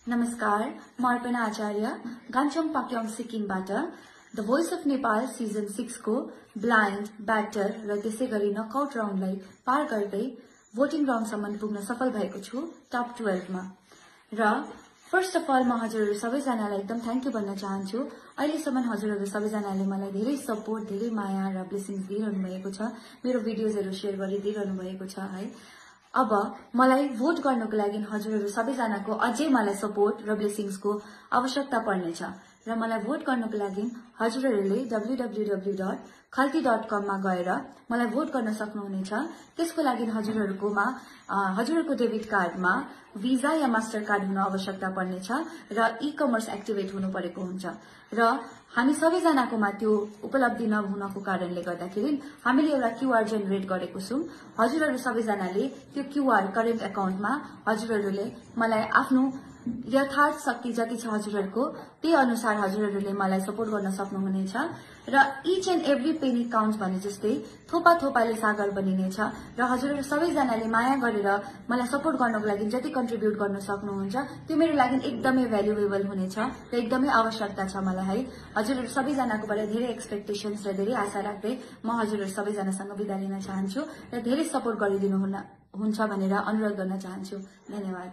नमस्कार, म अर्पणा आचार्य गान्छोङ पाक्योङ सिक्किमबाट the voice of Nepal season 6 को ब्लाइन्ड, ब्याटर र त्यसैगरी नकआउट राउन्डलाई पार गर्दै भोटिङ राउन्डसम्म पुग्न सफल भएको छु टप 12 मा। र फर्स्ट अफ अल म हजुरहरू सबैजनालाई एकदम थ्यांक यू भन्न चाहन्छु। अहिलेसम्म हजुरहरू सबैजनाले मलाई धेरै सपोर्ट, धेरै माया र ब्लेसिङ्स दिइरहनु भएको छ। मेरो भिडियोजहरू शेयर गरिदिइरहनु भएको छ है। अब मलाई भोट गर्नको लागि हजुरहरू सबैजनाको अझै मलाई सपोर्ट र ब्लेसिङ्सको आवश्यकता पर्नेछ र मलाई भोट गर्नको लागि हजुरहरूले www.khalti.com मा गएर मलाई भोट गर्न सक्नुहुनेछ। त्यसको लागि हजुरहरूको डेबिट कार्डमा भिजा या मास्टर कार्ड हुन आवश्यकता पर्नेछ र ई-कमर्स एक्टिभेट हुनु परेको हुन्छ र हामी सबैजनाकोमा त्यो उपलब्धि नहुनको कारणले गर्दाखेरि हामीले एउटा क्यूआर जेनेरेट गरेको छौं। हजुरहरू सबैजनाले त्यो क्यूआर करेन्ट अकाउन्टमा हजुरहरूले मलाई आफ्नो यथार्थ शक्ति जति छ हजुरहरूको त्यही अनुसार हजुरहरूले मलाई सपोर्ट गर्न सक्नुहुनेछ र each and every Penny count भने जस्तै थोपा थोपाले सागर बनिनेछ र हजुरहरू सबैजनाले माया गरेर मलाई सपोर्ट गर्नको लागि जति कन्ट्रिब्युट गर्न सक्नुहुन्छ त्यो मेरो लागि एकदमै भ्यालुएबल हुनेछ र एकदमै आवश्यकता छ मलाई है। हजुरहरू सबैजनाकोबाट धेरै एक्सपेक्टेशन्स र धेरै आशा राख्दै म हजुरहरू सबैजनासँग बिदा लिन चाहन्छु र धेरै सपोर्ट गरिदिनु हुन्छ भनेर अनुरोध गर्न चाहन्छु। धन्यवाद।